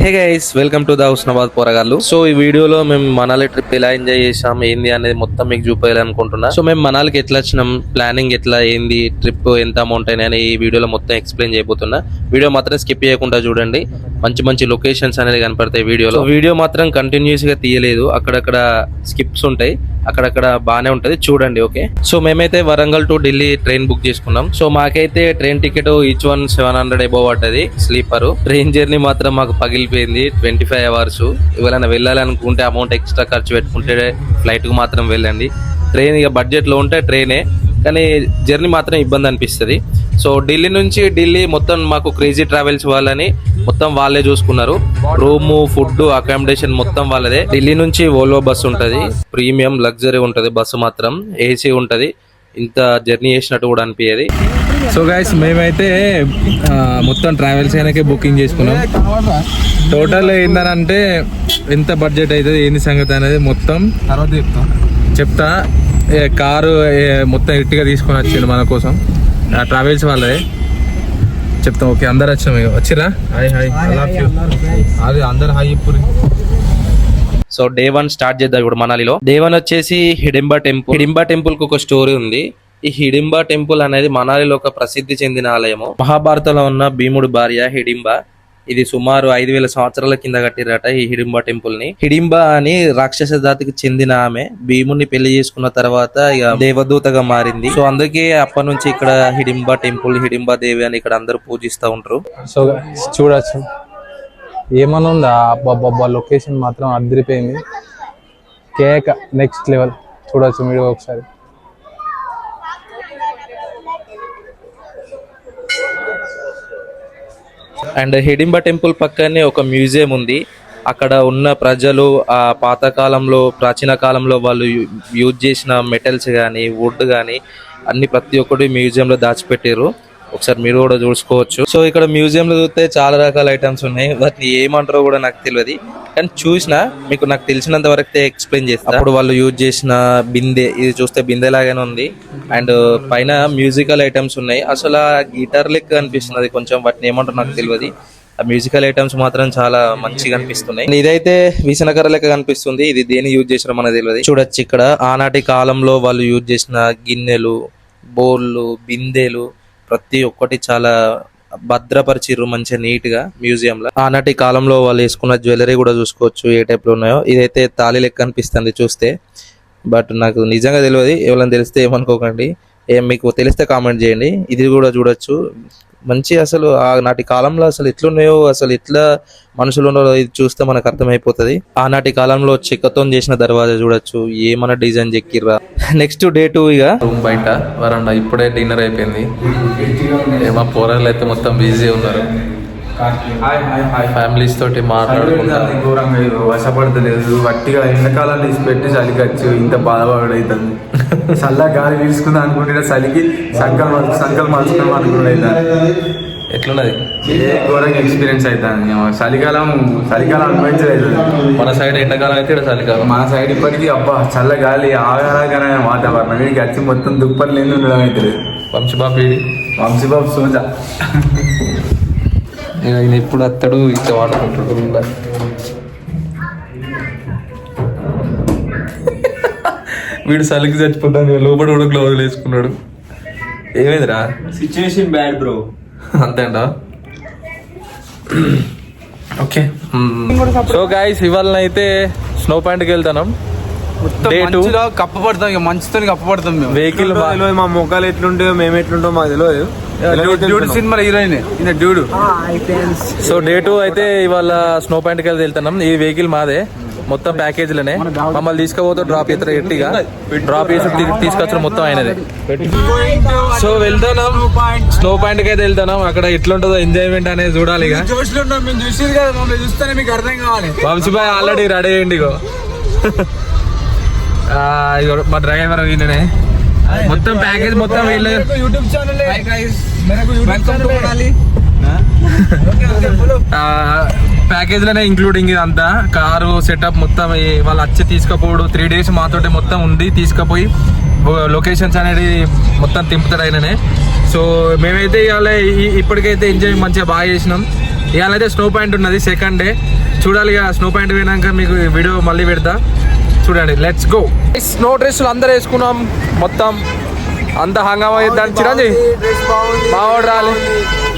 Hey guys, welcome to the Husnabad పోరగాళ్ళు. So ఈ వీడియోలో మేము మనాలి ట్రిప్ ఎలా ఎంజాయ్ చేసాం ఏంది అనేది మొత్తం మీకు చూపించాలనుకుంటున్నా. సో మేము మనాలికి ఎట్లా వచ్చినాం, ప్లానింగ్ ఎట్లా, ఏంది ట్రిప్, ఎంత అమౌంట్ అని ఈ వీడియోలో మొత్తం ఎక్స్ప్లెయిన్ చేయబోతున్నా. వీడియో మాత్రం స్కిప్ చేయకుండా చూడండి. మంచి మంచి లొకేషన్స్ అనేది కనపడతాయి వీడియోలో. వీడియో మాత్రం కంటిన్యూస్ గా తీయలేదు, అక్కడక్కడ స్కిప్స్ ఉంటాయి, అక్కడక్కడ బాగానే ఉంటది, చూడండి. ఓకే, సో మేమైతే Warangal to Delhi train book చేసుకున్నాం. సో మాకైతే train ticket each one 700 above పడ్డది స్లీపర్. ట్రైన్ జర్నీ మాత్రం మాకు పగిలిపోయింది. 25 hours. ఎవరైనా వెళ్ళాలనుకుంటే అమౌంట్ ఎక్స్ట్రా ఖర్చు పెట్టుకుంటే ఫ్లైట్ కు మాత్రం వెళ్ళండి. ట్రైన్ ఇక బడ్జెట్ లో ఉంటే ట్రైనే, కానీ జర్నీ మాత్రం ఇబ్బంది అనిపిస్తుంది. సో ఢిల్లీ మొత్తం మాకు క్రేజీ ట్రావెల్స్ వాళ్ళని మొత్తం వాళ్ళే చూసుకున్నారు. రూమ్, ఫుడ్, అకామిడేషన్ మొత్తం వాళ్ళదే. ఢిల్లీ నుంచి ఓలో బస్సు ఉంటది, ప్రీమియం లగ్జరీ ఉంటది బస్సు, మాత్రం ఏసీ ఉంటది. ఇంత జర్నీ చేసినట్టు కూడా అనిపించేది. సో గైస్, మేమైతే మొత్తం ట్రావెల్స్ అయినాకే బుకింగ్ చేసుకున్నాం. టోటల్ ఏంటంటే ఎంత బడ్జెట్ అవుతుంది, ఏంది సంగతి అనేది మొత్తం చెప్తా. కారు మొత్తం ఇట్టుగా తీసుకొని వచ్చిండు మన కోసం, ట్రావెల్స్ వాళ్ళే చెప్తాం. ఓకే, అందరు వచ్చినాం. వచ్చిరా? హాయ్ హాయ్, అది అందరు హాయ్ ఇప్పుడు. సో డే 1 స్టార్ట్ చేద్దాం ఇప్పుడు మనాలిలో. డే 1 వచ్చేసి హిడింబా టెంపుల్. హిడింబా టెంపుల్ కు ఒక స్టోరీ ఉంది. ఈ హిడింబా టెంపుల్ అనేది మనాలిలో ఒక ప్రసిద్ధి చెందిన ఆలయము. మహాభారతంలో ఉన్న భీముడు భార్య హిడింబా. ఇది సుమారు 5000 సంవత్సరాల కింద కట్టిరట ఈ హిడింబా టెంపుల్ ని. హిడింబా అని రాక్షస జాతికి చెందిన ఆమె భీముని పెళ్లి చేసుకున్న తర్వాత ఇక దేవదూతగా మారింది. సో అందుకే అప్పటి నుంచి ఇక్కడ హిడింబా టెంపుల్, హిడింబా దేవి అని ఇక్కడ అందరూ పూజిస్తూ ఉంటారు. సో చూడొచ్చు, ఏమన్నా ఉందా? అబ్బాబ్బా, లొకేషన్ మాత్రం అదిరిపోయింది. Cake next level. చూడొచ్చు మీరు ఒకసారి. అండ్ హిడింబా టెంపుల్ పక్కనే ఒక మ్యూజియం ఉంది. అక్కడ ఉన్న ప్రజలు ఆ పాతకాలంలో, ప్రాచీన కాలంలో వాళ్ళు యూజ్ చేసిన మెటల్స్ కానీ, వుడ్ కానీ అన్ని ప్రతి ఒక్కటి మ్యూజియంలో దాచిపెట్టారు. ఒకసారి మీరు కూడా చూసుకోవచ్చు. సో ఇక్కడ మ్యూజియంలో చూస్తే చాలా రకాల ఐటమ్స్ ఉన్నాయి. వాటిని ఏమంటారో కూడా నాకు తెలియదు, కానీ చూసినా మీకు నాకు తెలిసినంత వరకు ఎక్స్ప్లెయిన్ చేస్తాను. అప్పుడు వాళ్ళు యూజ్ చేసిన బిందె, ఇది చూస్తే బిందె లాగానే ఉంది. అండ్ పైన మ్యూజికల్ ఐటమ్స్ ఉన్నాయి. అసలు ఆ గిటార్ లెక్క అనిపిస్తున్నది కొంచెం, వాటిని ఏమంటారో నాకు తెలియదు. ఆ మ్యూజికల్ ఐటమ్స్ మాత్రం చాలా మంచిగా అనిపిస్తున్నాయి. ఇదైతే విసనకర్ర లెక్క కనిపిస్తుంది. ఇది దేని యూజ్ చేసినా మనకు తెలియదు. చూడొచ్చు ఇక్కడ ఆనాటి కాలంలో వాళ్ళు యూజ్ చేసిన గిన్నెలు, బౌళ్ళు, బిందెలు ప్రతి ఒక్కటి చాలా భద్రపరిచిర్రు మంచిగా నీట్ గా మ్యూజియం లో. ఆనాటి కాలంలో వాళ్ళు వేసుకున్న జ్యువెలరీ కూడా చూసుకోవచ్చు ఏ టైప్ లో ఉన్నాయో. ఇదైతే తాళి లెక్క అనిపిస్తుంది చూస్తే, బట్ నాకు నిజంగా తెలియదు. ఎవరైనా తెలిస్తే ఏమనుకోకండి, మీకు తెలిస్తే కామెంట్ చేయండి. ఇది కూడా చూడొచ్చు మంచి. అసలు ఆనాటి కాలంలో అసలు ఎట్లున్నాయో, అసలు ఎట్లా మనుషులు ఉన్నారో ఇది చూస్తే మనకు అర్థమైపోతుంది. ఆనాటి కాలంలో చెక్కతో చేసిన దర్వాజా చూడొచ్చు, ఏమన్నా డిజైన్ చెక్కిర్రా. నెక్స్ట్ డే 2 ఇక రూమ్ బయట వరండా. ఇప్పుడే డిన్నర్ అయిపోయింది. ఏమో పోరాలు అయితే మొత్తం బిజీ ఉన్నారు, ఫ్యామిలీస్ తోటి మాట్లాడుకుంటారు. ఘోరంగా వశపడతలేదు. వట్టిగా ఎండాకాలం తీసి పెట్టి చలికి వచ్చి ఇంత బాధపడవుతుంది. చల్ల గాలి పీల్చుకుందాం అనుకుంటే చలికి సంకల్ మార్చుకుందాం అనుకుంటే ఎట్లున్నది? ఏ ఘోరంగా ఎక్స్పీరియన్స్ అవుతుంది. చలికాలం అనుభవించలేదు. మన సైడ్ ఎండాకాలం అయితే ఇక్కడ చలికాలం. మన సైడ్ ఇప్పటికీ అబ్బా చల్ల గాలి, ఆగారాగానే వాతావరణం. వీడికి వచ్చి మొత్తం దుప్పట్లు లేని ఉండడం అవుతుంది. వంశీబాబు సోజా ఆయన ఎప్పుడు అత్తడు ఇట్లా వాడుకుంటాడు. వీడు చలికి చచ్చిపోతాను, లోపల కూడా గ్లౌజులు వేసుకున్నాడు. ఏమైందిరా? Situation bad bro. అంతేంట. ఓకే, సో గైస్ ఇవాళ అయితే స్నో పాయింట్కి వెళ్తాం. డే 2 కప్పబడతాం, ఇక మంచుతో కప్పబడతాం మేము. వెహికల్ మా మొక్కలు ఎట్లుంటాయో మేము ఎట్లుంటాం మాకు తెలియదు. Dude cinema heroine dude. So day 2 అయితే ఇవాళ స్నో పాయింట్కి వెళ్తున్నాం. ఈ వెహికల్ మాదే, మొత్తం ప్యాకేజీలనే. మమ్మల్ని తీసుకుపోతే డ్రాప్ చేస్తారు, ఎట్టిగా డ్రాప్ చేసి తీసుకొచ్చడం మొత్తం అయినది. సో వెళ్తున్నాం స్నో పాయింట్కి అయితే వెళ్తున్నాం. అక్కడ ఎట్లుంటుందో ఎంజాయ్మెంట్ అనేది చూడాలి. ఇక చూస్తేనే మీకు అర్థం కావాలి. వంశీబాయ్ ఆల్రెడీ రెడీ అయ్యండి. ఇగో మా డ్రైవర్ ఈయననే. మొత్తం ప్యాకేజ్ మొత్తం వీళ్ళు యూట్యూబ్ ఛానల్ ప్యాకేజ్ లోనే ఇంక్లూడింగ్ ఇదంతా. కారు సెటప్ మొత్తం వాళ్ళు వచ్చి తీసుకుపోడు. 3 days మాతోటి మొత్తం ఉండి తీసుకుపోయి లొకేషన్స్ అనేది మొత్తం తింపుతాడు ఆయననే. సో మేమైతే ఇవాళ ఇప్పటికైతే ఎంజాయ్ మంచిగా బాగా చేసినాం. ఇవాళైతే స్నో పాయింట్ ఉన్నది, సెకండ్ డే. చూడాలి ఇక స్నో పాయింట్ పోయినాక మీకు వీడియో మళ్ళీ పెడతా, చూడండి. Let's go. స్నో డ్రెస్సులు అందరూ వేసుకున్నాం, మొత్తం అంత హంగామా చేద్దాం. చిరంజీవి మావాడు రాలి.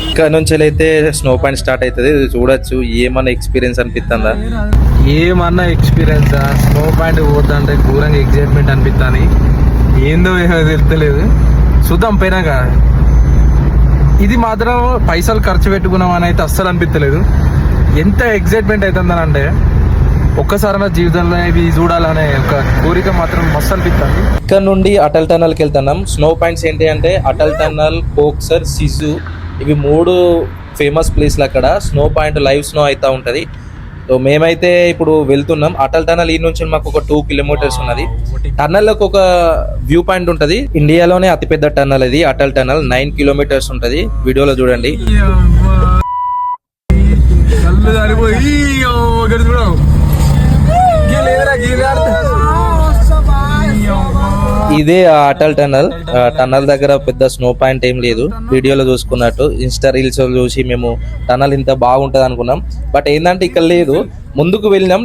ఇక్కడ నుంచి అయితే స్నో పాయింట్ స్టార్ట్ అవుతుంది, చూడొచ్చు. ఏమన్నా ఎక్స్పీరియన్స్ అనిపిస్తుందా? ఏమన్నా ఎక్స్పీరియన్స్. స్నో పాయింట్ పోతుంటే ఘోరంగా ఎగ్జైట్మెంట్ అనిపిస్తుంది. ఏందో ఏమో తెలుస్తలేదు, చూద్దాం పోయినాక. ఇది మాత్రం పైసలు ఖర్చు పెట్టుకున్నాం అని అయితే అస్సలు అనిపించలేదు. ఎంత ఎగ్జైట్మెంట్ అవుతుందని అంటే ఒక్కసారి నా జీవితంలో ఇవి చూడాలనే ఒక కోరిక మాత్రం మస్తు అనిపిస్తుంది. ఇక్కడ నుండి అటల్ టన్నల్కి వెళ్తున్నాం. స్నో పాయింట్స్ ఏంటి అంటే అటల్ టన్నల్, కోక్సర్, సిజు, ఇవి 3 ఫేమస్ ప్లేస్లు. అక్కడ స్నో పాయింట్ లైవ్ స్నో అవుతూ ఉంటుంది. సో మేమైతే ఇప్పుడు వెళ్తున్నాం. అటల్ టన్నల్ ఈ నుంచి మాకు ఒక 2 కిలోమీటర్స్ ఉన్నది. టన్నల్లోకి ఒక వ్యూ పాయింట్ ఉంటుంది. ఇండియాలోనే అతిపెద్ద టన్నల్ ఇది, అటల్ టన్నల్. 9 కిలోమీటర్స్ ఉంటుంది. వీడియోలో చూడండి. ఇదే ఆ అటల్ టన్నల్. టన్నల్ దగ్గర పెద్ద స్నో పాయింట్ ఏం లేదు, వీడియోలో చూసుకున్నట్టు. ఇన్స్టా రీల్స్ చూసి మేము టన్నల్ ఇంత బాగుంటది అనుకున్నాం. బట్ ఏంటంటే ఇక్కడ లేదు, ముందుకు వెళ్ళినాం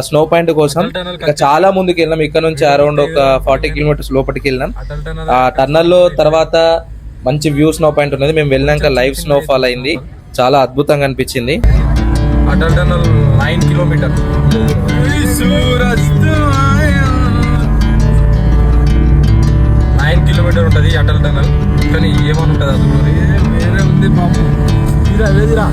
స్నో పాయింట్ కోసం. ఇంకా చాలా ముందుకు వెళ్ళినాం. ఇక్కడ నుంచి అరౌండ్ ఒక 40 కిలోమీటర్స్ లోపలికి వెళ్ళినాం. ఆ టన్నల్లో తర్వాత మంచి వ్యూ స్నో పాయింట్ ఉన్నది. మేము వెళ్ళినాక లైవ్ స్నో ఫాల్ అయింది, చాలా అద్భుతంగా అనిపించింది. Atal tunnel 9 kilometre. 9 కిలోమీటర్ ఉంటుంది అటల్ టన్నల్. కానీ ఏమని ఉంటుంది అది వేరే ఉంది బాబు. వేదిరా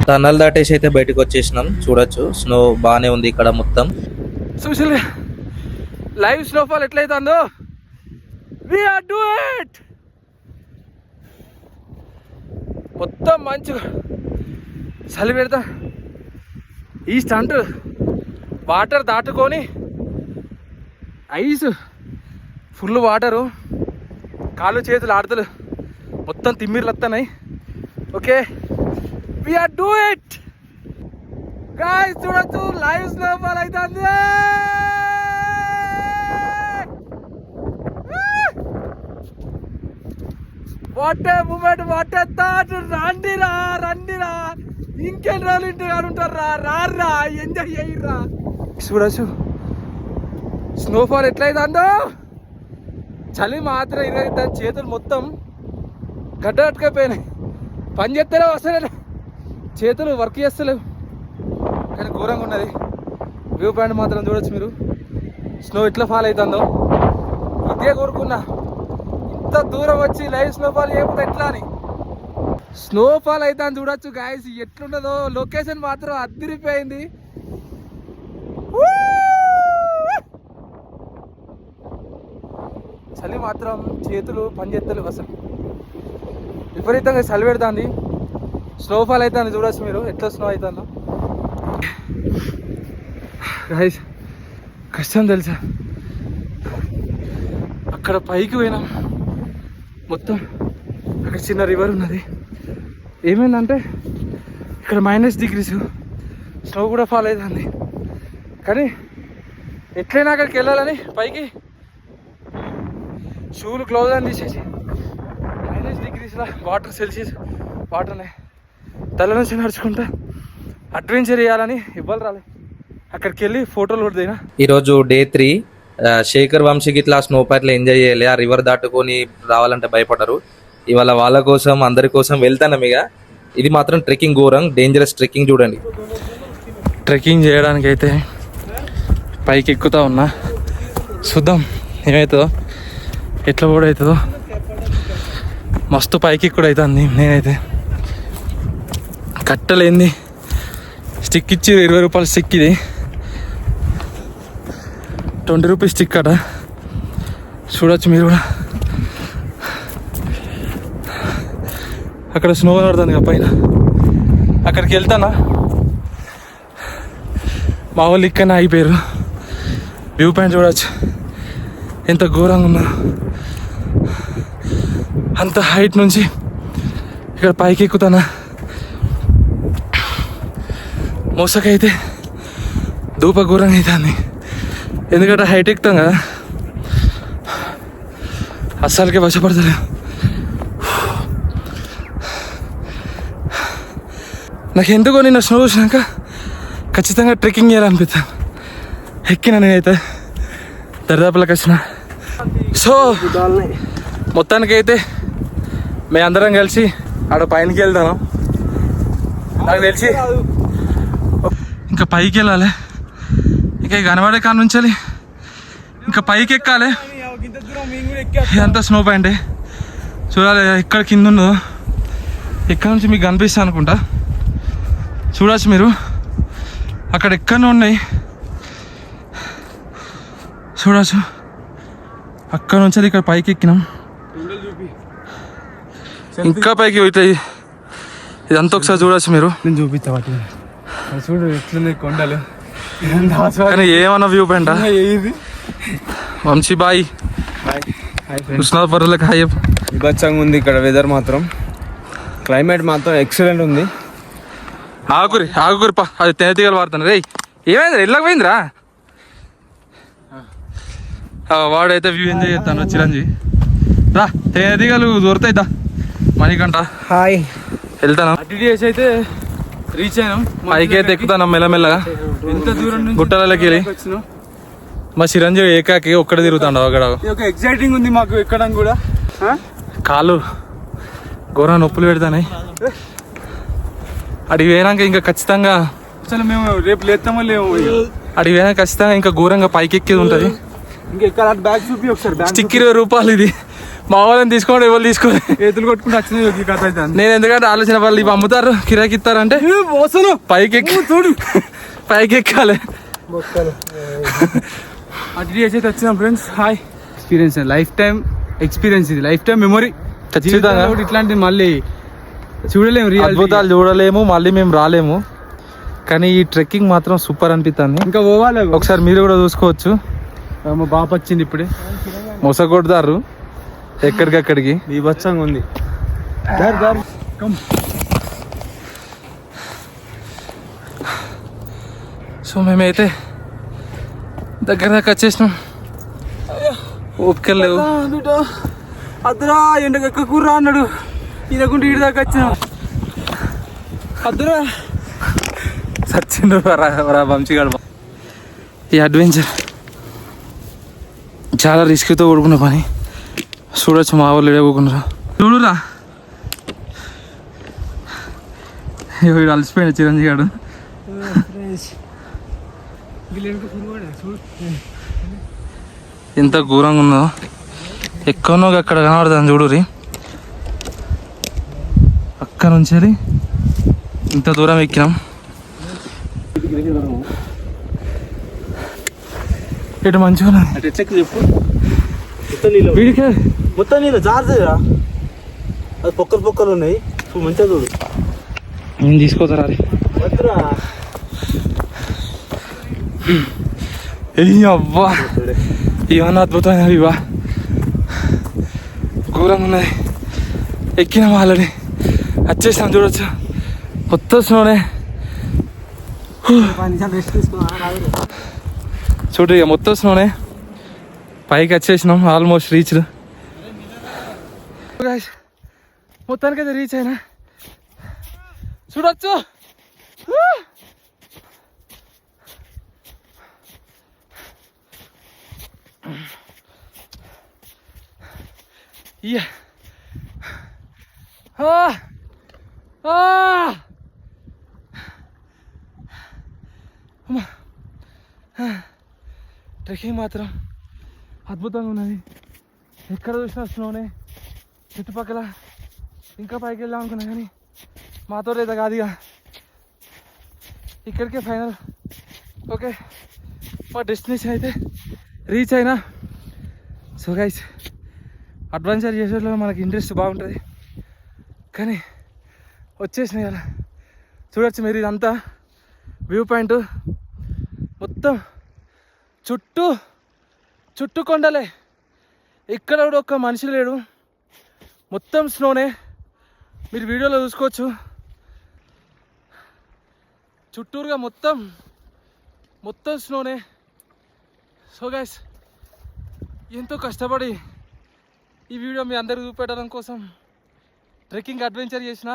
టన్నల్ దాటేసి అయితే బయటకు వచ్చేసినాం. చూడొచ్చు స్నో బాగానే ఉంది ఇక్కడ మొత్తం. చూసి లైవ్ స్నోఫాల్ ఎట్లయితుందో వి ఆర్ డూ ఇట్. మొత్తం మంచిగా చలి పెడతా. ఈ స్టంట్ వాటర్ దాటుకొని ఐస్ ఫుల్ వాటరు, కాళ్ళు చేతులు ఆడతలు మొత్తం తిమ్మిర్లు వస్తున్నాయి. Okay, we are do it guys. చూడొచ్చు లైవ్ స్నోఫాల్ అవుతుంది. What a moment, what a thought. రండిరా రండిరా, ఇంకెన్ని రోజులు ఇంటిగా ఉంటారా, రారా ఎంజాయ్ చేయరా. చూడొచ్చు స్నోఫాల్ ఎట్లయితుందో. చలి మాత్రం ఇరవై, దాని చేతులు మొత్తం గడ్డ కట్టుకపోయినాయి. పని చేస్తేనే వస్తలే, చేతులు వర్క్ చేస్తలేవు. కానీ ఘోరంగా ఉన్నది. వ్యూ పాయింట్ మాత్రం చూడొచ్చు మీరు, స్నో ఎట్లా ఫాల్ అవుతుందో. ఇదే కోరుకున్నా, ఇంత దూరం వచ్చి లైవ్ స్నోఫాల్ చేయకపోతే ఎట్లా అని. స్నోఫాల్ అయితే చూడొచ్చు గాయస్, ఎట్లున్నదో. లొకేషన్ మాత్రం అదిరిపోయింది. చలి మాత్రం చేతులు పనిచేస్తలేవు అసలు, విపరీతంగా చలి పెడుతుంది. స్నోఫాల్ అవుతుంది చూడొచ్చు మీరు, ఎట్లా స్నో అవుతుందో. గాయస్ కష్టం తెలుసా, అక్కడ పైకి పోయినాం మొత్తం. అక్కడ చిన్న రివర్ ఉన్నది. ఏమైందంటే ఇక్కడ -డిగ్రీస్, స్నో కూడా ఫాల్ అవుతుంది. కానీ ఎట్లయినా అక్కడికి వెళ్ళాలని పైకి షూలు క్లోజ్ అని తీసేసి -డిగ్రీస్లో వాటర్ సెల్సియస్ వాటర్నే తల నుంచి నడుచుకుంటా అడ్వెంచర్ చేయాలని ఇవ్వాలి రాలే. అక్కడికి వెళ్ళి ఫోటోలు కూడా దిగినా. ఈరోజు డే 3. శేఖర్ వంశీకి ఇట్లా స్నో పాయింట్లో ఎంజాయ్ చేయాలి. ఆ రివర్ దాటుకొని రావాలంటే భయపడరు. ఇవాళ వాళ్ళ కోసం అందరి కోసం వెళ్తాను. ఇక ఇది మాత్రం ట్రెక్కింగ్ ఘోరం, డేంజరస్ ట్రెక్కింగ్. చూడండి, ట్రెక్కింగ్ చేయడానికి అయితే పైకి ఎక్కుతా ఉన్నా. చూద్దాం ఏమవుతుందో, ఎట్లా కూడా అవుతుందో. మస్తు పైకి కూడా అవుతుంది. నేనైతే కట్టలేంది, స్టిక్ ఇచ్చి 20 రూపాయలు స్టిక్. ఇది 20 రూపీస్ స్టిక్ అట. చూడొచ్చు మీరు కూడా. అక్కడ స్నో పడుతుంది కదా పైన, అక్కడికి వెళ్తానా. మా వాళ్ళు ఇక్కడనే అయిపోయారు. వ్యూ పాయింట్ చూడవచ్చు ఎంత ఘోరంగా ఉన్నా. అంత హైట్ నుంచి ఇక్కడ పైకి ఎక్కుతానా. మోసకైతే ధూప ఘోరంగా అవుతుంది, ఎందుకంటే హైట్ ఎక్కుతాం కదా, అస్సలకే వశపడతలే. నాకు ఎందుకో నిన్న స్నో చూసినాక ఖచ్చితంగా ట్రెక్కింగ్ చేయాలనిపిస్తాను. ఎక్కిన నేనైతే దరిదాపులకు వచ్చిన. సో మొత్తానికైతే మేము అందరం కలిసి ఆడ పైనకి వెళ్తాను. నాకు తెలిసి ఇంకా పైకి వెళ్ళాలి, ఇంకా కనబడే కాడ నుంచి ఇంకా పైకి ఎక్కాలి. ఇదంతా స్నో పాయింట్ చూడాలి ఎక్కడ కింద ఉన్నదో. ఎక్కడ నుంచి మీకు కనిపిస్తా అనుకుంటా, చూడవచ్చు మీరు. అక్కడ ఎక్కడనే ఉన్నాయి చూడవచ్చు. అక్కడ నుంచి ఇక్కడ పైకి ఎక్కినాం, ఇంకా పైకి పోతాయి. ఇదంతా ఒకసారి చూడవచ్చు మీరు. నేను చూపిస్తా వాటి చూడు ఎట్లున్నాయి కొండలు. కానీ ఏమన్నా వ్యూ పాయింట్ వంశీ బాయ్ కృష్ణాపురంలోకి హాయ్. విభత్సంగా ఉంది ఇక్కడ వెదర్ మాత్రం, క్లైమేట్ మాత్రం ఎక్సలెంట్ ఉంది. ఆగురి పా, అది తేనెతీగలు వాడుతాను. రే ఏమైంది ఎళ్ళకి పోయిందిరా. వాడైతే వ్యూ ఎంజాయ్ చేస్తాను చిరంజీవి. రా తేనెతీగలు దొరుకుతాయి దా మణికంట. హాయ్ వెళ్తాను. అడ్డిడిఎస్ అయితే రీచ్ అయినాం. పైకి అయితే ఎక్కుతాను మెల్లమెల్లగా ఎంత దూరం నుంచి గుట్టలకి వెళ్ళి. మా చిరంజీవి ఏకాకి ఒక్కడ తిరుగుతాడు అక్కడ. ఒక ఎక్సైటింగ్ ఉంది మాకు ఎక్కడం కూడా. కాళ్ళు ఘోర నొప్పులు పెడతాయి. అడిగి పోయినాక ఇంకా ఖచ్చితంగా అసలు మేము రేపు లేస్తామో లేవు. అడిగి పోయినాక ఖచ్చితంగా ఇంకా ఘోరంగా పైకి ఎక్కేది ఉంటుంది. ఇంకా ఎక్కడ బ్యాగ్ చూపి ఒకసారి. స్టిక్ 20 రూపాయలు ఇది. మా వాళ్ళని తీసుకోండి, ఎవరు తీసుకోండి. చేతులు కొట్టుకుంటూ వచ్చినాయి కథ అయితే. నేను ఎందుకంటే ఆలోచన వాళ్ళు ఇవి అమ్ముతారు, కిరాకి ఇస్తారంటే పైకి చూడు పైకి ఎక్కాలి. అడ్డిడిఎస్ అయితే వచ్చినాం friends. Hi experience, life time experience, ఇది లైఫ్ టైం మెమొరీ. ఖచ్చితంగా ఇట్లాంటివి మళ్ళీ చూడలేము, అద్భుతాలు చూడలేము, మళ్ళీ మేము రాలేము. కానీ ఈ ట్రెక్కింగ్ మాత్రం సూపర్ అనిపిస్తుంది. ఇంకా పోవాలి. ఒకసారి మీరు కూడా చూసుకోవచ్చు. మా బాప వచ్చింది ఇప్పుడే, మొసగొడతారు ఎక్కడికక్కడికి. బీభత్సంగా ఉంది. సో మేమైతే దగ్గర దాకా వచ్చేసినాం. ఓపికలేవు. అద్దరా ఎండగక్క కూర అన్నాడు, ఈయనకుంటే ఇటు దాకా వచ్చినాం. అద్దరా సచ్చిండు వంశీగాడు. ఈ అడ్వెంచర్ చాలా రిస్క్తో కూడుకున్న పని. చూడొచ్చు మా వాళ్ళు ఎడగొకున్నారా. చూడురా వీడు అలసిపోయాడు చిరంజీవి గారు. ఎంత ఘోరంగా ఉన్నదో. ఎక్కడనో అక్కడ కనబడుతుంది చూడురి. అక్కడ నుంచి ఇంత దూరం ఎక్కినాం. ఇటు మంచిగా ఉన్నది. చెప్పు వీడికే మొత్తం నీళ్ళు జారుతుందా? అది పొక్కలు ఉన్నాయి, మంచిగా చూడు. నేను తీసుకోతారా అది. అవ్వా ఇవన్నీ అద్భుతమైన ఇవా ఘోరంగా ఉన్నాయి. ఎక్కినాం ఆల్రెడీ, వచ్చేసాం చూడొచ్చు. మొత్తం స్నోనే చూడు, ఇక మొత్తం స్నోనే. పైకి వచ్చేసినాం, ఆల్మోస్ట్ రీచ్డ్. మొత్తానికైతే రీచ్ అయినా చూడొచ్చు. ట్రెక్కింగ్ మాత్రం అద్భుతంగా ఉన్నది. ఎక్కడ చూసినా స్నోనే చుట్టుపక్కల. ఇంకా పైకి వెళ్దాం అనుకున్నా కానీ మాతో లేదా కాదు, ఇక ఇక్కడికే ఫైనల్. ఓకే, మా డెస్టినేషన్ అయితే రీచ్ అయినా. సో గైస్, అడ్వెంచర్ చేసేట్లో మనకి ఇంట్రెస్ట్ బాగుంటుంది, కానీ వచ్చేసినాయి కదా. చూడొచ్చు మీరు, ఇదంతా వ్యూ పాయింట్. మొత్తం చుట్టూ కొండలే. ఇక్కడ కూడా ఒక్క మనిషి లేడు, మొత్తం స్నోనే. మీరు వీడియోలో చూసుకోవచ్చు. చుట్టూరుగా మొత్తం స్నోనే. సో గైస్ ఎంతో కష్టపడి ఈ వీడియో మీ అందరికి చూపెట్టడం కోసం ట్రెక్కింగ్ అడ్వెంచర్ చేసిన.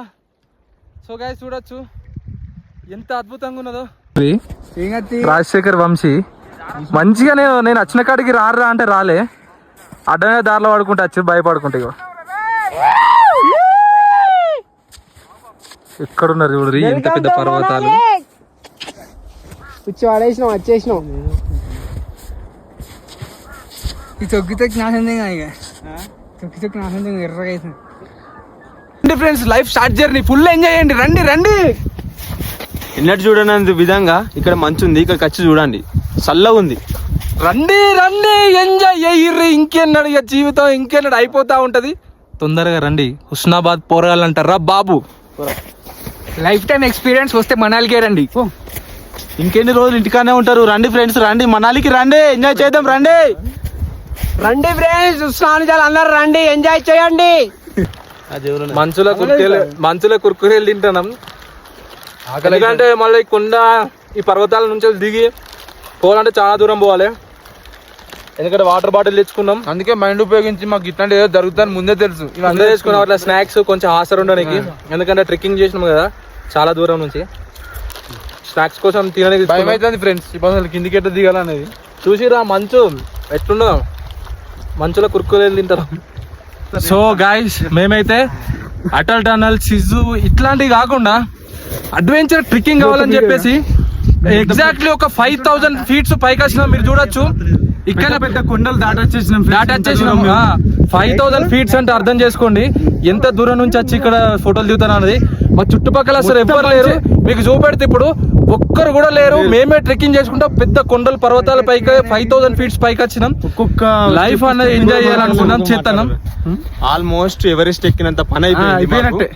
సో గైస్ చూడొచ్చు ఎంత అద్భుతంగా ఉన్నదో. రాజశేఖర్ వంశీ మంచిగా నేను వచ్చిన కాడికి రారా అంటే రాలే, అడ్డమే దారిలో పడుకుంటా వచ్చి భయపడుకుంటా. ఇగో ఎక్కడున్నారు చూడరు ఎంత పెద్ద పర్వతాలు. వచ్చేసినాం ఈ తొక్కి నాశనం ఇక తొక్కి నాశనం ఎర్రగా అవుతుంది. Friends life short journey full enjoy చేయండి. రండి రండి. ఎన్నట్టు చూడనంత విధంగా ఇక్కడ మంచు ఉంది, ఇక్కడికి వచ్చి చూడండి చల్లగా ఉంది. రండి రండి ఎంజాయ్ అయ్యిర్రి. ఇంకెన్నాడు ఇక జీవితం ఇంకెన్నాడు అయిపోతా ఉంటది. తొందరగా రండి. హుస్నాబాద్ పోరగాలంటారా బాబు. లైఫ్ టైం ఎక్స్పీరియన్స్ వస్తే మనాలికే రండి. ఇంకెన్ని రోజులు ఇంటికానే ఉంటారు. రండి ఫ్రెండ్స్, రండి మనాలికి రండి, ఎంజాయ్ చేద్దాం. రండి రండి ఫ్రెండ్స్, స్నానాలు అన్నారు రండి, ఎంజాయ్ చేయండి. మంచులో కుర్కురేలు తింటున్నాం. ఎందుకంటే మళ్ళీ కొండ ఈ పర్వతాల నుంచి దిగి పోవాలంటే చాలా దూరం పోవాలి. ఎందుకంటే వాటర్ బాటిల్ తెచ్చుకున్నాం, అందుకే మైండ్ ఉపయోగించి మాకు ఇట్లాంటి ఏదో జరుగుతుందని ముందే తెలుసు. అందరూ తెచ్చుకున్నాం అట్లా స్నాక్స్ కొంచెం ఆసర ఉండడానికి. ఎందుకంటే ట్రెక్కింగ్ చేసినాం కదా చాలా దూరం నుంచి, స్నాక్స్ కోసం తినడానికి భయం అవుతుంది ఫ్రెండ్స్. ఇప్పుడు కిందికి ఎట్లా దిగాలనేది చూసిరా. మంచు ఎట్లుండదో, మంచులో కుర్కురేలు తింటారు. సో గాయ్స్ మేమైతే అటల్ టనల్, సిజు ఇట్లాంటివి కాకుండా అడ్వెంచర్ ట్రెక్కింగ్ కావాలని చెప్పేసి ఎగ్జాక్ట్లీ ఒక 5000 feet పైకి వచ్చినాం. మీరు చూడొచ్చు ఇక్కడ పెద్ద కొండలు దాటొచ్చేసినాం. 5000 feet అంటే అర్థం చేసుకోండి ఎంత దూరం నుంచి వచ్చి ఇక్కడ ఫోటోలు దిగుతాను అన్నది. మా చుట్టుపక్కల అసలు ఎవ్వరు లేరు. మీకు చూపెడితే ఇప్పుడు ఒక్కరు కూడా లేరు. మేమే ట్రెక్కింగ్ చేసుకుంటా పెద్ద కొండలు పర్వతాల పైకి 5000 feet పైకి వచ్చినాం. ఒక్కొక్క లైఫ్ అనేది ఎంజాయ్ చేయాలనుకున్నాం, చేస్తున్నాం. ఆల్మోస్ట్ ఎవరెస్ట్ ఎక్కినంత పని అయిపోయినట్టే.